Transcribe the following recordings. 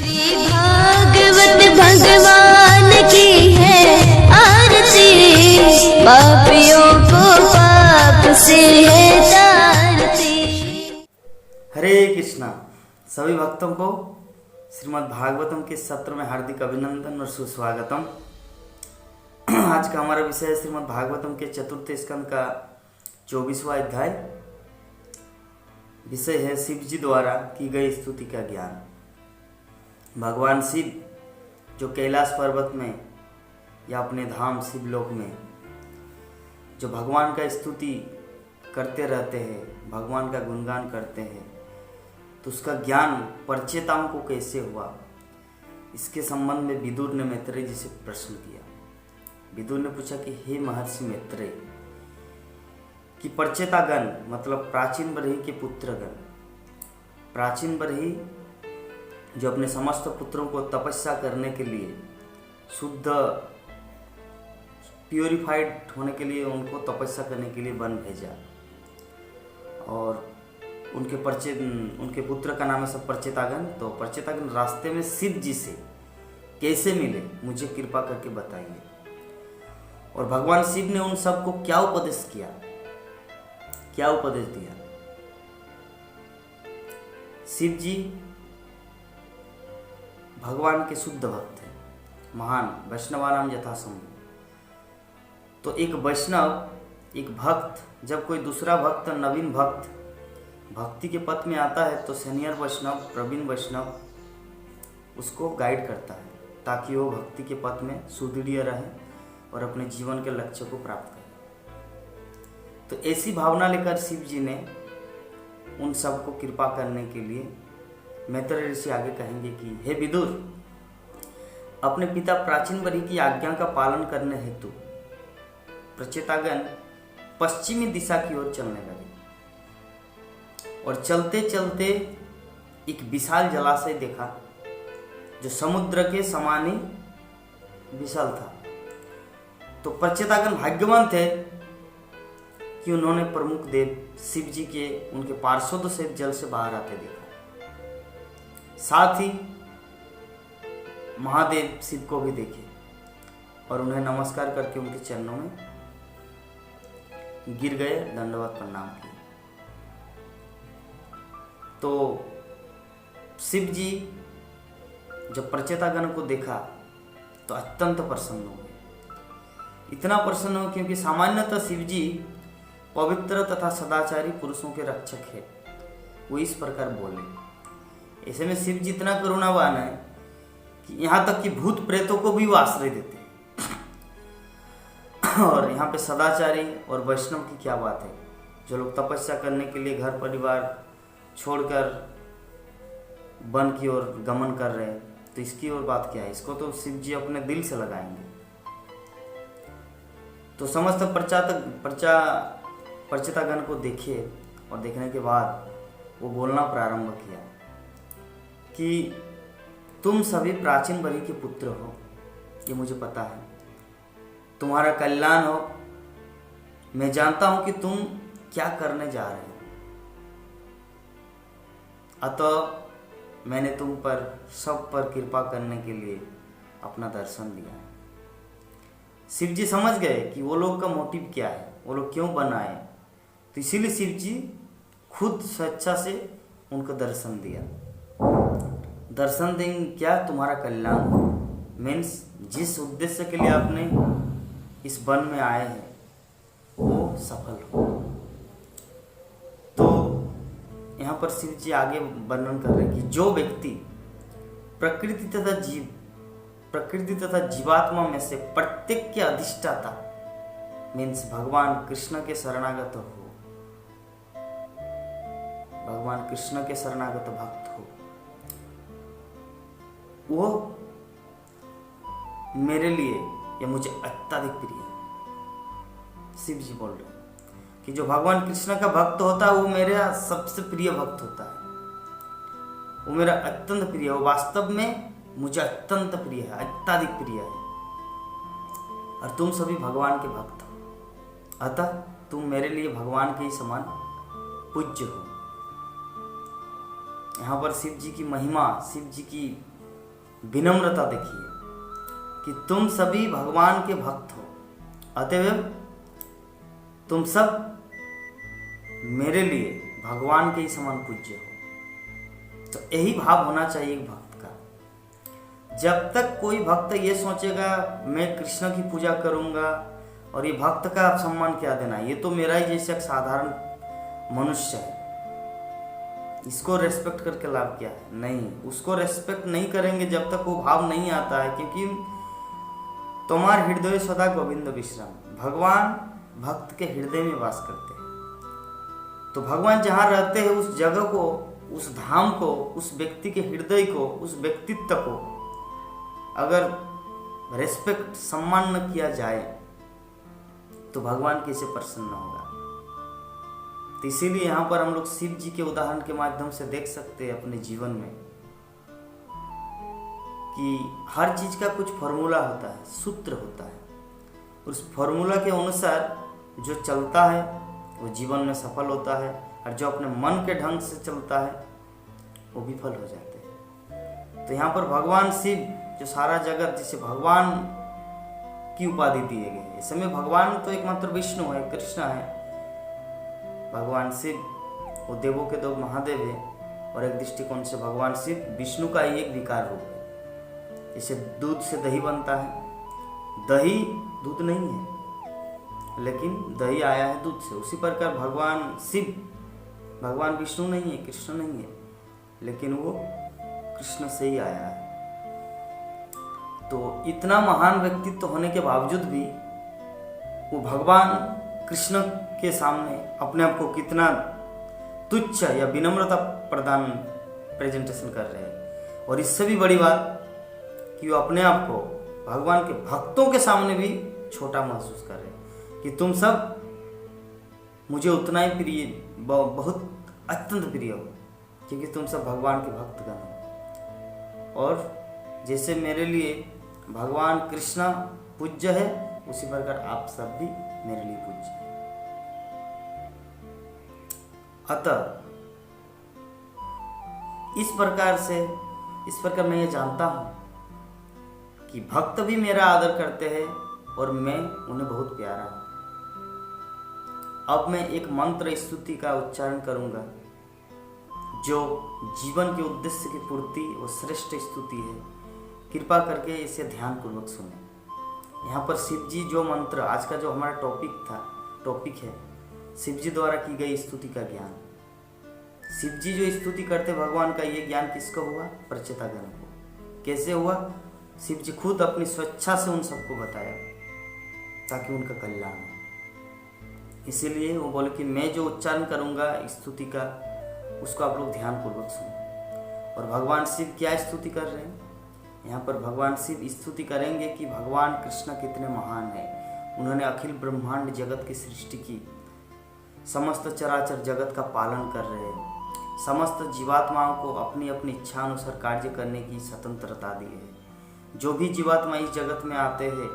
श्री भागवत भगवान की है आरती, पापियों को पाप से है तारती। हरे कृष्णा। सभी भक्तों को श्रीमद् भागवतम के सत्र में हार्दिक अभिनंदन और सुस्वागतम। आज का हमारा विषय है श्रीमद् भागवतम के चतुर्थ स्कंद का 24वां अध्याय। विषय है शिव जी द्वारा की गई स्तुति का ज्ञान। भगवान शिव जो कैलाश पर्वत में या अपने धाम शिवलोक में जो भगवान का स्तुति करते रहते हैं, भगवान का गुणगान करते हैं, तो उसका ज्ञान परचेताओं को कैसे हुआ, इसके संबंध में विदुर ने मैत्रेय जी से प्रश्न किया। विदुर ने पूछा कि हे महर्षि मैत्रेय, कि परचेतागण मतलब प्राचीन बरही के पुत्रगण, प्राचीन बरही जो अपने समस्त पुत्रों को तपस्या करने के लिए, शुद्ध प्योरीफाइड होने के लिए उनको तपस्या करने के लिए वन भेजा, और उनके पुत्र का नाम है सब परचेतागण। तो परचेतागण रास्ते में शिव जी से कैसे मिले, मुझे कृपा करके बताइए। और भगवान शिव ने उन सबको क्या उपदेश किया, क्या उपदेश दिया। शिव जी भगवान के शुद्ध भक्त हैं, महान वैष्णवानाम यथासंभव। तो एक वैष्णव, एक भक्त, जब कोई दूसरा भक्त, नवीन भक्त भक्ति के पथ में आता है तो सीनियर वैष्णव, प्रवीण वैष्णव उसको गाइड करता है ताकि वो भक्ति के पथ में सुदृढ़ रहे और अपने जीवन के लक्ष्य को प्राप्त करे। तो ऐसी भावना लेकर शिव जी ने उन सबको कृपा करने के लिए मैत्रेय ऋषि आगे कहेंगे कि हे विदुर, अपने पिता प्राचीन बरही की आज्ञा का पालन करने हेतु परचेतागण पश्चिमी दिशा की ओर चलने लगे, और चलते चलते एक विशाल जलाशय देखा जो समुद्र के समान ही विशाल था। तो परचेतागण भाग्यवान थे कि उन्होंने प्रमुख देव शिव जी के उनके पार्षदों से जल से बाहर आते देखा। साथ ही महादेव शिव को भी देखे और उन्हें नमस्कार करके उनके चरणों में गिर गए, दंडवत प्रणाम किए। तो शिव जी जब परचेतागण को देखा तो अत्यंत प्रसन्न हो गए। इतना प्रसन्न हो क्योंकि सामान्यतः शिव जी पवित्र तथा सदाचारी पुरुषों के रक्षक है। वो इस प्रकार बोले। ऐसे में शिव जी इतना करुणावान है कि यहाँ तक कि भूत प्रेतों को भी वो आश्रय देते हैं। और यहाँ पे सदाचारी और वैष्णव की क्या बात है, जो लोग तपस्या करने के लिए घर परिवार छोड़कर वन की ओर गमन कर रहे हैं, तो इसकी और बात क्या है, इसको तो शिव जी अपने दिल से लगाएंगे। तो समस्त परचेतागण को देखे और देखने के बाद वो बोलना प्रारंभ किया कि तुम सभी प्राचीन बरही के पुत्र हो, ये मुझे पता है, तुम्हारा कल्याण हो। मैं जानता हूं कि तुम क्या करने जा रहे हो, अतः मैंने तुम पर सब पर कृपा करने के लिए अपना दर्शन दिया है। शिव जी समझ गए कि वो लोग का मोटिव क्या है, वो लोग क्यों बन आए, तो इसीलिए शिव जी खुद स्वेच्छा से उनको दर्शन दिया। दर्शन देंगे क्या, तुम्हारा कल्याण मीन्स जिस उद्देश्य के लिए आपने इस वन में आए हैं वो सफल हो। तो यहाँ पर शिव जी आगे वर्णन कर रहे हैं कि जो व्यक्ति प्रकृति तथा जीवात्मा में से प्रत्येक के अधिष्ठाता मीन्स भगवान कृष्ण के शरणागत हो, भगवान कृष्ण के शरणागत भक्त हो, वो मेरे लिए या मुझे अत्यधिक प्रिय है। शिव जी बोल रहे हैं कि जो भगवान कृष्ण का भक्त होता है वो मेरा सबसे प्रिय भक्त होता है, वो मेरा अत्यंत प्रिय है, वो वास्तव में मुझे अत्यंत प्रिय है, अत्यधिक प्रिय है। और तुम सभी भगवान के भक्त हो, अतः तुम मेरे लिए भगवान के ही समान पूज्य हो। यहाँ पर शिव जी की महिमा, शिव जी की विनम्रता देखिए कि तुम सभी भगवान के भक्त हो, अतएव तुम सब मेरे लिए भगवान के ही समान पूज्य हो। तो यही भाव होना चाहिए एक भक्त का। जब तक कोई भक्त ये सोचेगा मैं कृष्ण की पूजा करूंगा और ये भक्त का सम्मान क्या देना, ये तो मेरा ही जैसा एक साधारण मनुष्य है, इसको रेस्पेक्ट करके लाभ क्या है। नहीं, उसको रेस्पेक्ट नहीं करेंगे जब तक वो भाव नहीं आता है, क्योंकि तुम्हार हृदय सदा गोविंद विश्राम, भगवान भक्त के हृदय में वास करते हैं। तो भगवान जहाँ रहते हैं उस जगह को, उस धाम को, उस व्यक्ति के हृदय को, उस व्यक्तित्व को अगर रेस्पेक्ट सम्मान न किया जाए तो भगवान कैसे प्रसन्न होगा। तो इसीलिए यहाँ पर हम लोग शिव जी के उदाहरण के माध्यम से देख सकते हैं अपने जीवन में कि हर चीज का कुछ फॉर्मूला होता है, सूत्र होता है। उस फॉर्मूला के अनुसार जो चलता है वो जीवन में सफल होता है, और जो अपने मन के ढंग से चलता है वो विफल हो जाते हैं। तो यहाँ पर भगवान शिव जो सारा जगत जिसे भगवान की उपाधि दिए गए, इस समय भगवान तो एकमात्र विष्णु है, कृष्ण है। भगवान शिव वो देवों के देव महादेव है, और एक दृष्टिकोण से भगवान शिव विष्णु का ही एक विकार रूप है। जैसे दूध से दही बनता है, दही दूध नहीं है लेकिन दही आया है दूध से, उसी प्रकार भगवान शिव भगवान विष्णु नहीं है, कृष्ण नहीं है, लेकिन वो कृष्ण से ही आया है। तो इतना महान व्यक्तित्व होने के बावजूद भी वो भगवान कृष्ण के सामने अपने आप को कितना तुच्छ या विनम्रता प्रदान प्रेजेंटेशन कर रहे हैं। और इससे भी बड़ी बात कि वो अपने आप को भगवान के भक्तों के सामने भी छोटा महसूस कर रहे हैं कि तुम सब मुझे उतना ही प्रिय, बहुत अत्यंत प्रिय हो, क्योंकि तुम सब भगवान के भक्तगण हो। और जैसे मेरे लिए भगवान कृष्ण पूज्य है, उसी प्रकार आप सब भी मेरे लिए पूज्य है। अतः इस प्रकार मैं ये जानता हूं कि भक्त भी मेरा आदर करते हैं और मैं उन्हें बहुत प्यारा हूं। अब मैं एक मंत्र स्तुति का उच्चारण करूंगा जो जीवन के उद्देश्य की पूर्ति और श्रेष्ठ स्तुति है। कृपा करके इसे ध्यान पूर्वक सुनें। यहाँ पर शिव जी जो मंत्र, आज का जो हमारा टॉपिक है शिव जी द्वारा की गई स्तुति का ज्ञान। शिव जी जो स्तुति करते भगवान का, ये ज्ञान किसको हुआ? प्रचेतागण को। कैसे हुआ? शिव जी खुद अपनी स्वेच्छा से उन सबको बताया ताकि उनका कल्याण हो। इसीलिए वो बोले कि मैं जो उच्चारण करूंगा स्तुति का, उसको आप लोग ध्यान पूर्वक सुनो। और भगवान शिव क्या स्तुति कर रहे हैं? यहाँ पर भगवान शिव स्तुति करेंगे कि भगवान कृष्ण कितने महान हैं। उन्होंने अखिल ब्रह्मांड जगत की सृष्टि की, समस्त चराचर जगत का पालन कर रहे हैं, समस्त जीवात्माओं को अपनी अपनी इच्छा अनुसार कार्य करने की स्वतंत्रता दी है। जो भी जीवात्मा इस जगत में आते हैं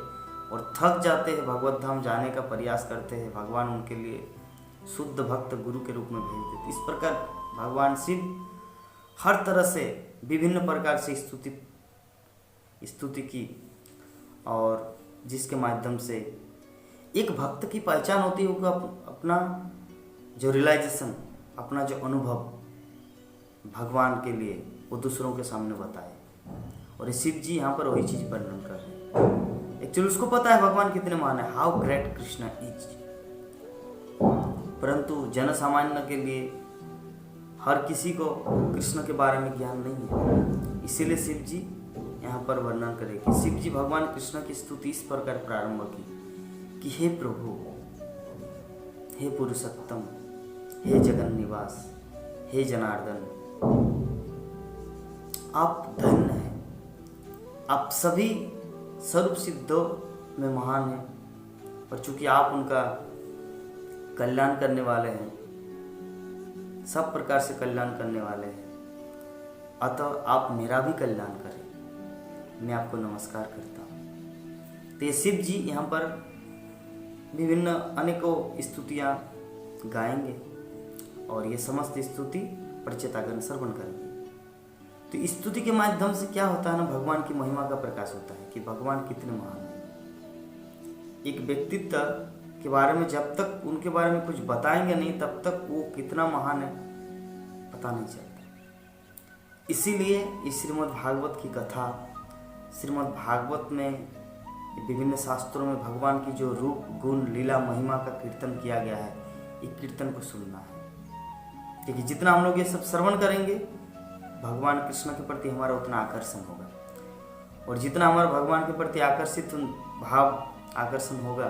और थक जाते हैं, भगवत धाम जाने का प्रयास करते हैं, भगवान उनके लिए शुद्ध भक्त गुरु के रूप में भेज देते। इस प्रकार भगवान शिव हर तरह से विभिन्न प्रकार से स्तुति की, और जिसके माध्यम से एक भक्त की पहचान होती है कि अपना जो रियलाइजेशन, अपना जो अनुभव भगवान के लिए वो दूसरों के सामने बताए। और शिव जी यहाँ पर वही चीज़ वर्णन कर रहे हैं। एक्चुअली उसको पता है भगवान कितने महान है, हाउ ग्रेट कृष्ण इज। परंतु जन सामान्य के लिए हर किसी को कृष्ण के बारे में ज्ञान नहीं है। इसीलिए शिव जी यहाँ पर वर्णन करें कि शिव जी भगवान कृष्ण की स्तुति इस प्रकार प्रारंभ की कि हे प्रभु, हे पुरुषोत्तम, हे जगन निवास, हे जनार्दन, आप धन्य हैं। आप सभी सर्व सिद्धों में महान हैं, और चूंकि आप उनका कल्याण करने वाले हैं, सब प्रकार से कल्याण करने वाले हैं, अतः आप मेरा भी कल्याण करें। मैं आपको नमस्कार करता हूँ। तो ये शिव जी यहाँ पर विभिन्न अनेकों स्तुतियाँ गाएंगे, और ये समस्त स्तुति प्रचेतागण श्रवण करेंगे। तो स्तुति के माध्यम से क्या होता है ना, भगवान की महिमा का प्रकाश होता है कि भगवान कितने महान हैं। एक व्यक्तित्व के बारे में जब तक उनके बारे में कुछ बताएंगे नहीं तब तक वो कितना महान है पता नहीं चलता। इसीलिए इस श्रीमद् भागवत की कथा, श्रीमद् भागवत में विभिन्न शास्त्रों में भगवान की जो रूप गुण लीला महिमा का कीर्तन किया गया है, ये कीर्तन को सुनना है। क्योंकि जितना हम लोग ये सब श्रवण करेंगे भगवान कृष्ण के प्रति हमारा उतना आकर्षण होगा, और जितना हमारा भगवान के प्रति आकर्षण होगा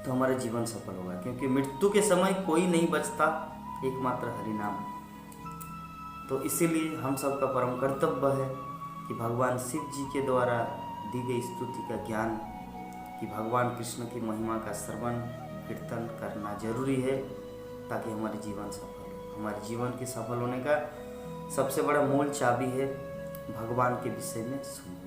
तो हमारा जीवन सफल होगा। क्योंकि मृत्यु के समय कोई नहीं बचता, एकमात्र हरिनाम। तो इसीलिए हम सबका परम कर्तव्य है कि भगवान शिव जी के द्वारा दी गई स्तुति का ज्ञान, कि भगवान कृष्ण की महिमा का श्रवण कीर्तन करना जरूरी है ताकि हमारे जीवन सफल हो। हमारे जीवन के सफल होने का सबसे बड़ा मूल चाबी है भगवान के विषय में सुनना।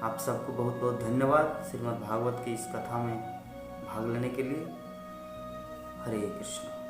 आप सबको बहुत बहुत धन्यवाद श्रीमद् भागवत की इस कथा में भाग लेने के लिए। हरे कृष्ण।